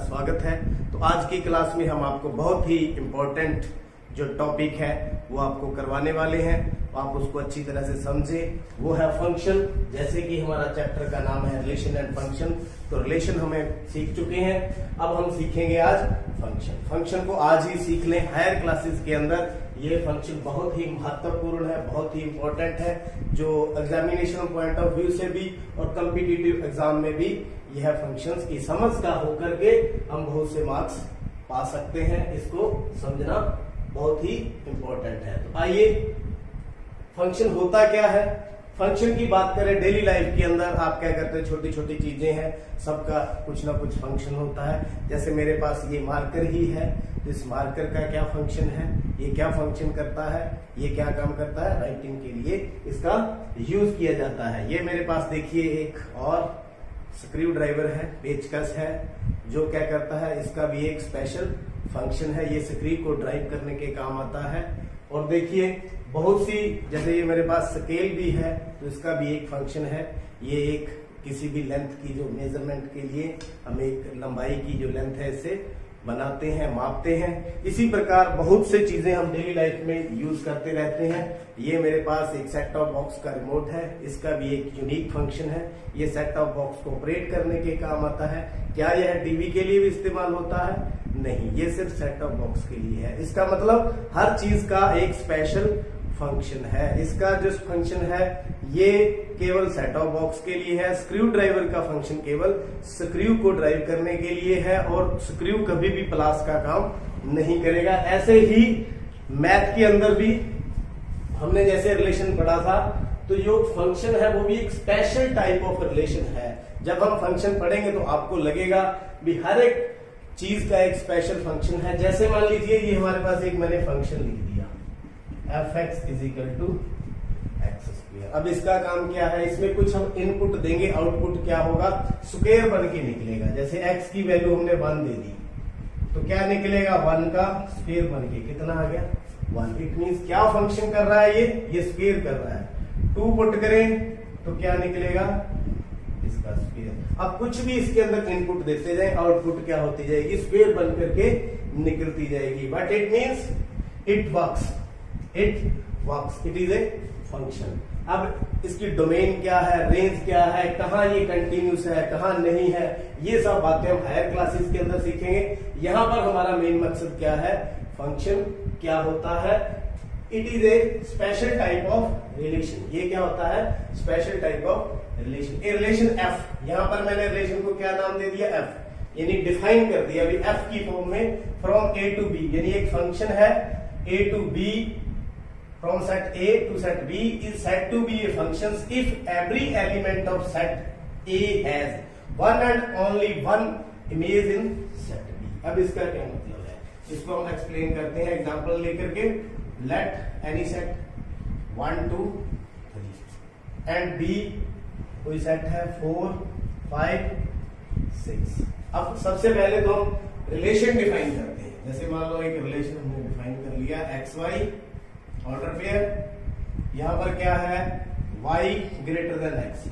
स्वागत है। तो आज की क्लास में हम आपको बहुत ही इम्पोर्टेंट जो टॉपिक है वो आपको करवाने वाले हैं, आप उसको अच्छी तरह से समझें। वो है फंक्शन। जैसे कि हमारा चैप्टर का नाम है रिलेशन एंड फंक्शन, तो रिलेशन हमें सीख चुके हैं, अब हम सीखेंगे आज फंक्शन। फंक्शन को आज ही सीख लें, हायर क्लासेस के अंदर ये फंक्शन बहुत ही महत्वपूर्ण है, बहुत ही इंपॉर्टेंट है, जो एग्जामिनेशन पॉइंट ऑफ व्यू से भी और कॉम्पिटिटिव एग्जाम में भी यह फंक्शंस की समझ का होकर के हम बहुत से मार्क्स पा सकते हैं। इसको समझना बहुत ही इंपॉर्टेंट है। तो आइए, फंक्शन होता क्या है। फंक्शन की बात करें, डेली लाइफ के अंदर आप क्या करते हैं, छोटी छोटी चीजें हैं, सबका कुछ ना कुछ फंक्शन होता है। जैसे मेरे पास ये मार्कर ही है, तो इस मार्कर का क्या फंक्शन है, ये क्या फंक्शन करता है, ये क्या काम करता है, राइटिंग के लिए इसका यूज किया जाता है। ये मेरे पास देखिए एक और स्क्रू ड्राइवर है, पेचकस है, जो क्या करता है, इसका भी एक स्पेशल फंक्शन है, ये स्क्रू को ड्राइव करने के काम आता है। और देखिए बहुत सी, जैसे ये मेरे पास स्केल भी है, तो इसका भी एक फंक्शन है। ये एक किसी भी लेंथ की जो मेजरमेंट के लिए हम एक लंबाई की जो लेंथ है इसे बनाते हैं, मापते हैं। इसी प्रकार बहुत से चीजें हम डेली लाइफ में यूज करते रहते हैं। ये मेरे पास एक सेट टॉप बॉक्स का रिमोट है, इसका भी एक यूनिक फंक्शन है। ये सेट टॉप बॉक्स को ऑपरेट करने के काम आता है। क्या यह टीवी के लिए भी इस्तेमाल होता है? नहीं, ये सिर्फ सेट टॉप बॉक्स के लिए है। इसका मतलब हर चीज का एक स्पेशल फंक्शन है। इसका जो फंक्शन है ये केवल सेट टॉप बॉक्स के लिए है। स्क्रू ड्राइवर का फंक्शन केवल स्क्रू को ड्राइव करने के लिए है, और स्क्रू कभी भी प्लास का काम नहीं करेगा। ऐसे ही मैथ के अंदर भी हमने जैसे रिलेशन पढ़ा था, तो जो फंक्शन है वो भी एक स्पेशल टाइप ऑफ रिलेशन है। जब हम फंक्शन पढ़ेंगे तो आपको लगेगा भी हर एक चीज का एक स्पेशल फंक्शन है। जैसे मान लीजिए ये हमारे पास एक मैंने फंक्शन लिख दिया, fx is equal to x square. अब इसका काम क्या है, इसमें कुछ हम इनपुट देंगे, आउटपुट क्या होगा, स्क्वायर बन के निकलेगा। जैसे x की वैल्यू हमने 1 दे दी, तो क्या निकलेगा, 1 का स्क्वायर बन के कितना आ गया, 1। इट मीन्स क्या फंक्शन कर रहा है, ये स्क्वायर कर रहा है। 2 पुट करें तो क्या निकलेगा, इसका स्क्वायर। अब कुछ भी इसके अंदर इनपुट देते जाए, आउटपुट क्या होती जाएगी, स्क्वायर बन करके निकलती जाएगी। But it means it works, it is a function. अब इसकी डोमेन क्या है, रेंज क्या है, कहां ये कंटिन्यूस है, कहां नहीं है, ये सब बातें हम हायर क्लासेस के अंदर सीखेंगे। यहां पर हमारा मेन मकसद क्या है, फंक्शन क्या होता है। It is a special type of relation. ये क्या होता है, special type of relation. A relation F, यहां पर मैंने रिलेशन को क्या नाम दे दिया, एफ, यानी डिफाइन कर दिया अभी एफ की फॉर्म में। फ्रॉम ए टू बी, यानी एक फंक्शन है A to B, from set A to set B is said to be a function if every element of set A has one and only one image in set B। अब इसका क्या मतलब है, इसको हम explain करते हैं example लेकर के। Let any set 1 2 3 and B कोई सेट है 4 5 6। अब सबसे पहले तो हम रिलेशन डिफाइन करते हैं। जैसे मान लो एक रिलेशन हमने डिफाइन कर लिया, एक्स वाई ऑर्डर पेयर। यहां पर क्या है, y ग्रेटर देन x,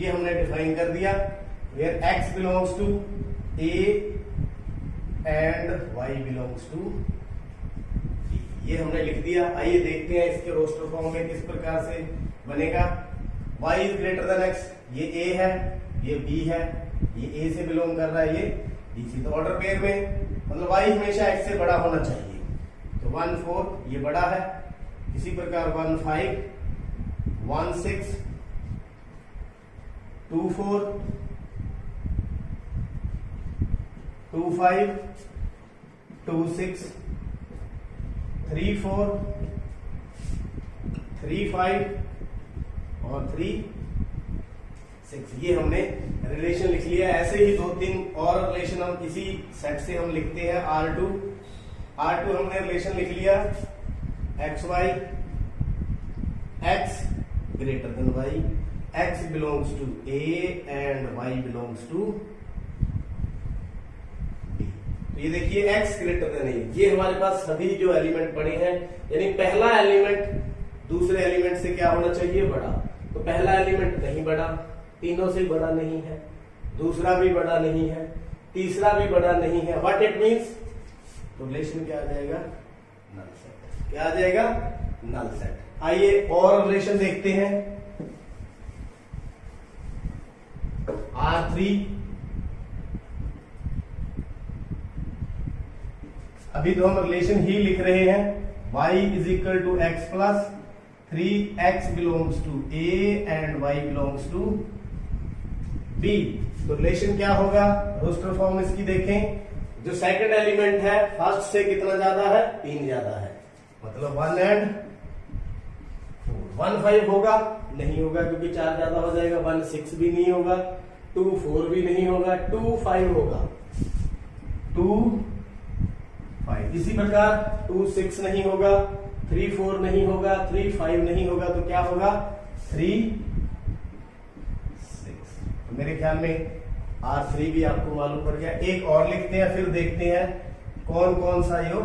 ये हमने डिफाइन कर दिया। Where x belongs to a and y belongs to b, ये हमने लिख दिया। आइए देखते हैं इसके रोस्टर फॉर्म में किस प्रकार से बनेगा। y is greater than x, ये a है, ये b है, ये a से बिलोंग कर रहा है, ये b से। तो ऑर्डर पेयर में मतलब y हमेशा x से बड़ा होना चाहिए। तो 1 4 ये बड़ा है, इसी प्रकार 1 5 1 6 2 4 2 5 2 6 3 4 3 5 और 3 6। ये हमने रिलेशन लिख लिया। ऐसे ही 2-3 और रिलेशन हम इसी सेट से हम लिखते हैं। R2 हमने रिलेशन लिख लिया, x y, x greater than y, x belongs to A and y belongs to B. तो ये देखिए एक्स ग्रेटर देन ए, ये हमारे पास सभी जो एलिमेंट पड़े हैं, यानी पहला एलिमेंट दूसरे एलिमेंट से क्या होना चाहिए, बड़ा। तो पहला एलिमेंट नहीं बड़ा, तीनों से बड़ा नहीं है, दूसरा भी बड़ा नहीं है, तीसरा भी बड़ा नहीं है। व्हाट इट मीन्स, तो रिलेशन क्या आ जाएगा, नल सेट। क्या आ जाएगा, नल सेट। आइए और रिलेशन देखते हैं। R3, अभी तो हम रिलेशन ही लिख रहे हैं, y is equal to x plus 3x belongs to A and y belongs to B। तो रिलेशन क्या होगा, रोस्टर फॉर्म इसकी देखें। जो सेकंड एलिमेंट है फर्स्ट से कितना ज्यादा है, 3 ज्यादा है, मतलब 1 एंड 4। 1 5 होगा, नहीं होगा क्योंकि 4 ज्यादा हो जाएगा। 1 6 भी नहीं होगा, 2 4 भी नहीं होगा, 2 5 होगा, 2 5। इसी प्रकार 2 6 नहीं होगा, 3 4 नहीं होगा, 3 5 नहीं होगा, तो क्या होगा, 3 6। तो मेरे ख्याल में R3 भी आपको मालूम पड़ गया। एक और लिखते हैं, फिर देखते हैं कौन कौन सा जो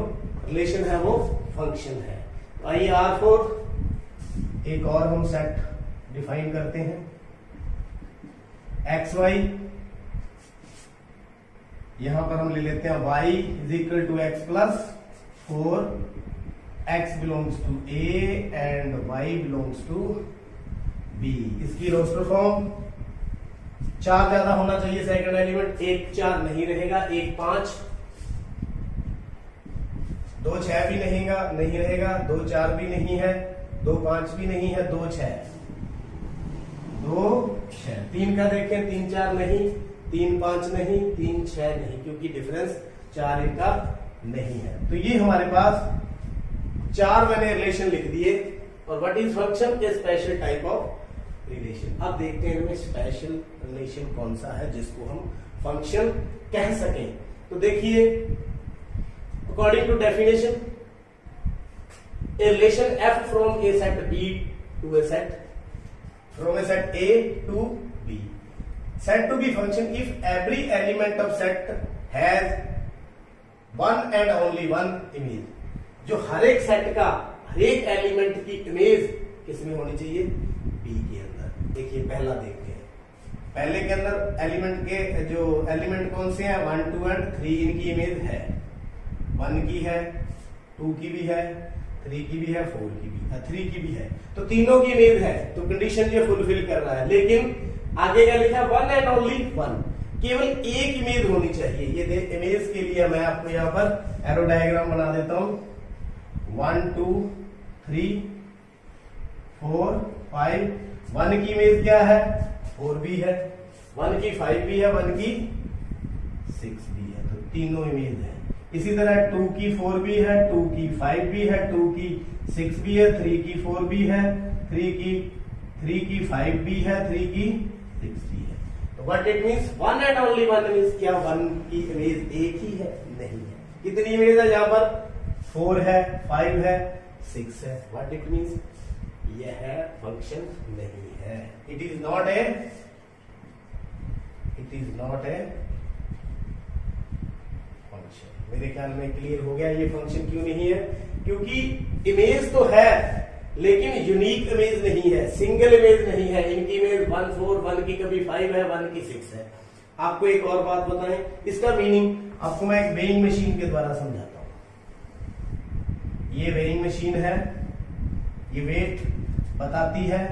रिलेशन है वो फंक्शन है। आइए R4 एक और हम सेट डिफाइन करते हैं। एक्स वाई, यहां पर हम ले लेते हैं y is equal to x plus 4, x belongs to A and y belongs to B। इसकी रोस्टर फॉर्म 4 ज्यादा होना चाहिए सेकंड एलिमेंट, 1 4 नहीं रहेगा, 1 5, 2 6 भी नहीं रहेगा, 2 4 भी नहीं है, 2 5 भी नहीं है, 2 6, 2 6। 3 का देखें, 3 4 नहीं, 3 5 नहीं, 3 6 नहीं, क्योंकि डिफरेंस 4 इनका नहीं है। तो ये हमारे पास 4 मैंने रिलेशन लिख दिए। और what is function, A special type of relation. अब देखते हैं इनमें स्पेशल रिलेशन कौन सा है जिसको हम फंक्शन कह सकें। तो देखिए, according to definition, a relation f from a set B to a set, from a set A to B, set to B function if every element of set has one and only one image. जो हर एक set का हर एक element की image किसमें होनी चाहिए, B के अंदर। देखिए पहला देखते हैं, पहले के अंदर एलिमेंट के जो एलिमेंट कौन से हैं, 1 2 एंड 3, इनकी इमेज है, 1 की है, 2 की भी है, 3 की भी है, 4 की भी है, 3 की भी है, तो तीनों की इमेज है। तो कंडीशन ये फुलफिल कर रहा है। लेकिन आगे क्या लिखा, 1 एंड ओनली 1, केवल एक इमेज होनी चाहिए। ये देख, इमेज के लिए मैं आपको यहाँ पर एरो डायग्राम बना देता हूं। 1 2 3 4 5, 1 की इमेज क्या है, 4 भी है, 1 की 5 भी है, 1 की 6 भी है, तो तीनों इमेज है। इसी तरह 2 की 4 भी है, 2 की 5 भी है, 2 की 6 भी है, 3 की 4 भी है, 3 की 5 भी है, 3 की 6 भी है। तो what it means, 1 and only 1 means क्या 1 की इमेज एक ही है, नहीं है। कितनी इमेज है यहाँ पर, 4 है, 5 है, 6 है। व्हाट इट मींस, यह फंक्शन नहीं है। It is not a function. मेरे ख्याल में क्लियर हो गया ये फंक्शन क्यों नहीं है, क्योंकि इमेज तो है लेकिन यूनिक इमेज नहीं है, सिंगल इमेज नहीं है। इनकी इमेज 1 4, 1 की कभी 5 है, 1 की 6 है। आपको एक और बात बताएं, इसका मीनिंग आपको मैं एक वेइंग मशीन के द्वारा समझाता हूं। ये वेइंग मशीन है, ये वेट बताती है,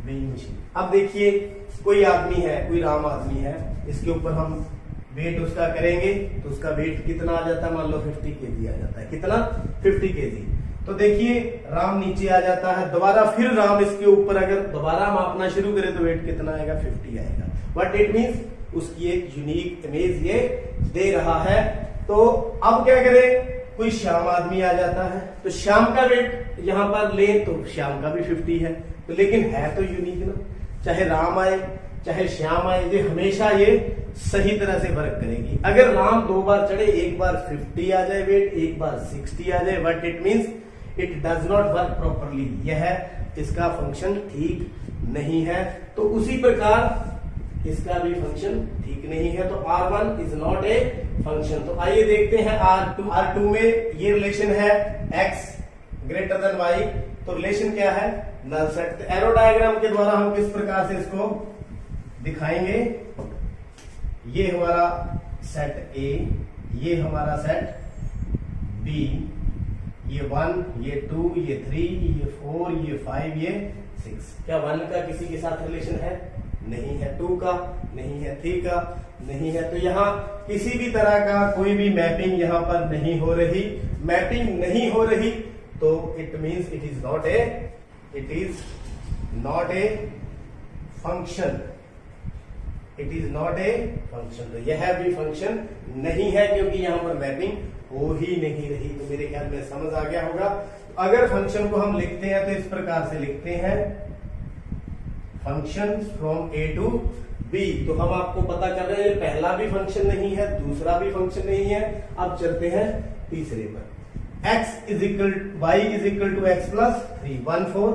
वेइंग मशीन। अब देखिए, कोई आदमी है, कोई राम आदमी है, इसके ऊपर हम वेट उसका करेंगे तो उसका वेट कितना आ जाता है, मान लो 50 केजी आ जाता है। कितना, 50 केजी। तो देखिए राम नीचे आ जाता है, दोबारा फिर राम इसके ऊपर अगर दोबारा मापना शुरू करे तो वेट कितना आएगा, 50 आएगा। बट इट मींस उसकी एक यूनिक इमेज ये दे रहा है। तो अब क्या करें, कोई श्याम आदमी आ जाता है तो श्याम का वेट यहां पर ले तो श्याम का भी 50 है, तो लेकिन है तो यूनिक ना। चाहे राम आए चाहे श्याम आए, ये हमेशा ये सही तरह से वर्क करेगी। अगर राम 2 बार चढ़े, एक बार 50 आ जाए वेट, एक बार 60 आ जाए, but it means it does not work properly. यह इसका फंक्शन ठीक नहीं है। तो उसी प्रकार इसका भी फंक्शन ठीक नहीं है। तो R1 is not a function. तो आइए देखते हैं R2 में ये रिलेशन है x ग्रेटर देन y तो रिलेशन क्या है, नल सेट। तो एरो डायग्राम के द्वारा हम किस प्रकार से इसको दिखाएंगे, ये हमारा सेट ए, ये हमारा सेट बी, ये 1, ये 2, ये 3, ये 4, ये 5, ये 6। क्या 1 का किसी के साथ रिलेशन है? नहीं है। 2 का नहीं है, 3 का नहीं है। तो यहाँ किसी भी तरह का कोई भी मैपिंग यहाँ पर नहीं हो रही। मैपिंग नहीं हो रही तो it means it is not a function. It is not a function. तो यह भी फंक्शन नहीं है क्योंकि यहाँ पर मैपिंग हो ही नहीं रही। तो मेरे ख्याल में समझ आ गया होगा। अगर फंक्शन को हम लिखते हैं तो इस प्रकार से लिखते हैं, function from A to B. तो हम आपको पता कर रहे हैं पहला भी फंक्शन नहीं है, दूसरा भी फंक्शन नहीं है। अब चलते हैं तीसरे पर। x is equal y is equal to x plus 3, 1 4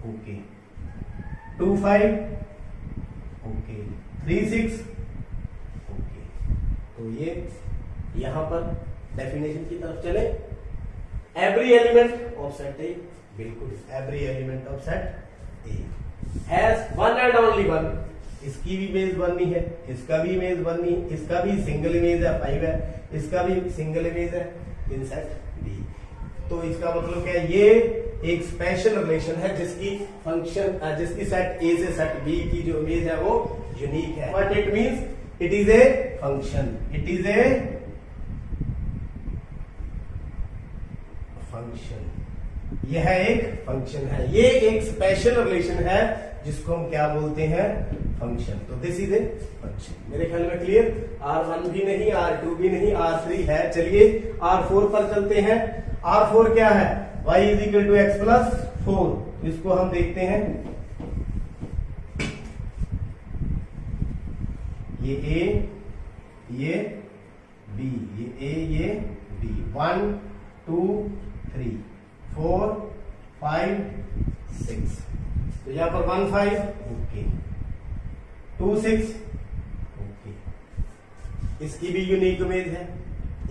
okay, 2 5 okay, 3 6 okay. तो ये यहां पर डेफिनेशन की तरफ चले। Every element of set A, बिल्कुल every element of set A has one and only one. इसकी भी इमेज 1 ही है, इसका भी इमेज 1 ही, इसका भी सिंगल इमेज है 5 है, इसका भी सिंगल इमेज है इन सेट बी। तो इसका मतलब क्या है, ये एक स्पेशल रिलेशन है जिसकी सेट ए से सेट बी की जो इमेज है वो यूनिक है। But it means it is a function. It is a function. यह एक फंक्शन है, ये एक स्पेशल रिलेशन है जिसको हम क्या बोलते हैं, फंक्शन। तो दिस इज ए फंक्शन। मेरे ख्याल में क्लियर। R1 भी नहीं, R2 भी नहीं, R3 है। चलिए R4 पर चलते हैं। R4 क्या है, y is equal to x plus 4। इसको हम देखते हैं, ये A, ये B, ये A, ये B। 1 2 3 4 5 6। तो यहां पर 1 5 ओके, 2 6 ओके। इसकी भी यूनिक इमेज है,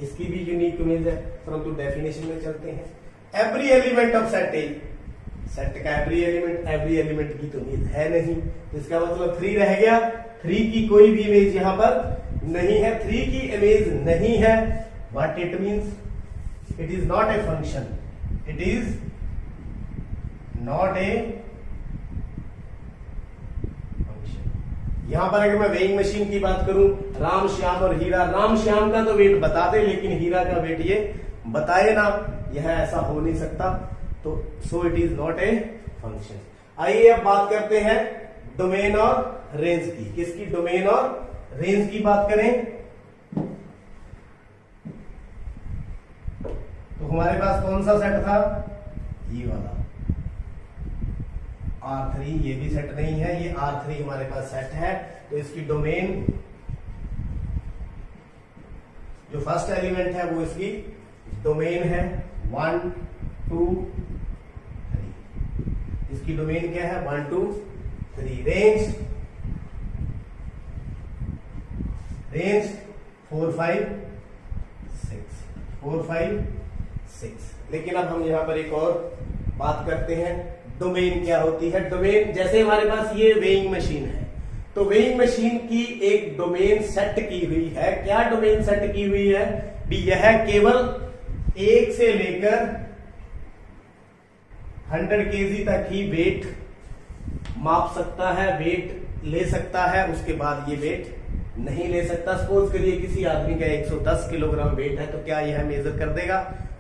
इसकी भी यूनिक इमेज है। परंतु डेफिनेशन में चलते हैं। Every element of set A, set का एवरी एलिमेंट की तो इमेज है नहीं। तो इसका मतलब 3 रह गया। 3 की कोई भी इमेज यहां पर नहीं है, 3 की इमेज नहीं है। What it means, it is not a function. It is not a function. यहां पर अगर मैं वेइंग मशीन की बात करूं, राम श्याम और हीरा, राम श्याम का तो वेट बता दे लेकिन हीरा का वेट ये बताए ना, यह ऐसा हो नहीं सकता। तो so it is not a function. आइए अब बात करते हैं डोमेन और रेंज की। किसकी, डोमेन और रेंज की बात करें तो हमारे पास कौन सा सेट था, ये वाला R3। ये भी सेट नहीं है, ये R3 हमारे पास सेट है। तो इसकी डोमेन, जो फर्स्ट एलिमेंट है वो इसकी डोमेन है 1 2 3। इसकी डोमेन क्या है, 1 2 3। रेंज 4 5 6, 4 5 6। लेकिन अब हम यहां पर एक और बात करते हैं, डोमेन क्या होती है। डोमेन, जैसे हमारे पास ये वेइंग मशीन है, तो वेइंग मशीन की एक डोमेन सेट की हुई है। क्या डोमेन सेट की हुई है भी, यह केवल 1 से लेकर 100 kg तक ही वेट माप सकता है, वेट ले सकता है। उसके बाद ये वेट नहीं ले सकता। सपोज करिए किसी आदमी का 110 किलोग्राम वेट है, तो क्या यह मेजर कर देगा,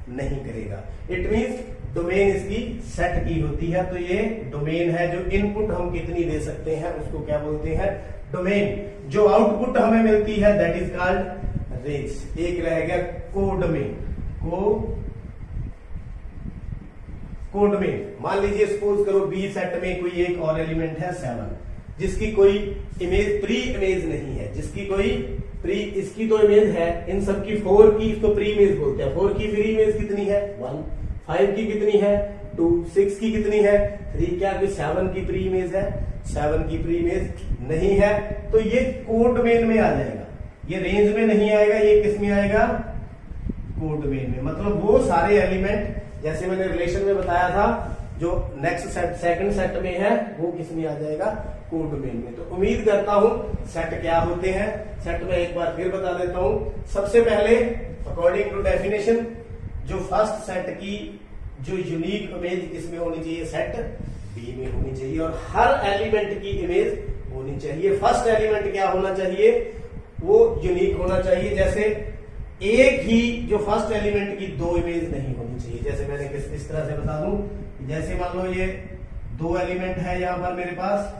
नहीं करेगा। इट मींस डोमेन इसकी सेट की होती है। तो ये डोमेन है, जो इनपुट हम कितनी दे सकते हैं उसको क्या बोलते हैं, डोमेन। जो आउटपुट हमें मिलती है दैट इज कॉल्ड रेंज। एक रह गया कोडोमेन। कोडोमेन, मान लीजिए सपोज करो बी सेट में कोई एक और एलिमेंट है 7, जिसकी कोई इमेज, प्री इमेज नहीं है, जिसकी कोई प्री, इसकी तो इमेज है इन सब की 4 की, इसको प्री इमेज बोलते हैं। 4 की प्री इमेज कितनी है, 1। 5 की कितनी है, 2। 6 की कितनी है, 3। क्या कोई 7 की प्री इमेज है, 7 की प्री इमेज नहीं है। तो ये कोडोमेन में आ जाएगा, ये रेंज में नहीं आएगा, ये किस में आएगा, कोडोमेन में। मतलब वो सारे एलिमेंट, जैसे मैंने रिलेशन में बताया था जो नेक्स्ट सेट सेकंड सेट में है वो किस में आ जाएगा, कोडोमेन में। तो उम्मीद करता हूं सेट क्या होते हैं, सेट में एक बार फिर बता देता हूं। सबसे पहले अकॉर्डिंग टू डेफिनेशन जो फर्स्ट सेट की जो यूनिक इमेज किसमें होनी चाहिए, सेट बी में होनी चाहिए, और हर एलिमेंट की इमेज होनी चाहिए। फर्स्ट एलिमेंट क्या होना चाहिए, वो यूनिक होना चाहिए। जैसे एक ही जो फर्स्ट एलिमेंट की दो इमेज नहीं होनी चाहिए। जैसे मैंने इस तरह से बता दूं, जैसे मान लो ये दो एलिमेंट है यहां पर मेरे पास,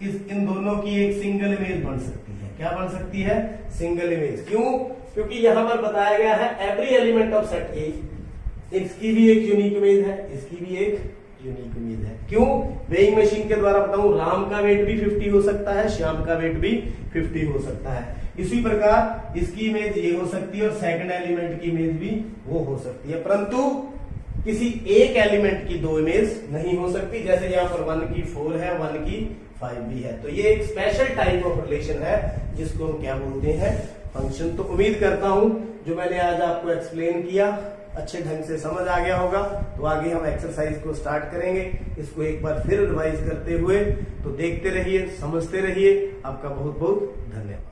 इन दोनों की एक सिंगल इमेज बन सकती है। क्या बन सकती है, सिंगल इमेज। क्यों, क्योंकि यहां पर बताया गया है एवरी एलिमेंट ऑफ सेट ए, इसकी भी एक यूनिक इमेज है, इसकी भी एक यूनिक इमेज है। क्यों, वेइंग मशीन के द्वारा बताऊं, राम का वेट भी 50 हो सकता है, श्याम का वेट भी 50 हो सकता है। इसी प्रकार इसकी इमेज ये हो सकती है और सेकंड एलिमेंट की इमेज भी वो हो सकती है, परंतु किसी एक एलिमेंट की दो इमेज नहीं हो सकती। जैसे यहाँ पर 1 की 4 है, 1 की 5 भी है। तो ये एक स्पेशल टाइप ऑफ रिलेशन है जिसको हम क्या बोलते हैं, फंक्शन। तो उम्मीद करता हूं जो मैंने आज आपको एक्सप्लेन किया अच्छे ढंग से समझ आ गया होगा। तो आगे हम एक्सरसाइज को स्टार्ट करेंगे, इसको एक बार फिर रिवाइज करते हुए। तो देखते रहिए, समझते रहिए। आपका बहुत बहुत धन्यवाद।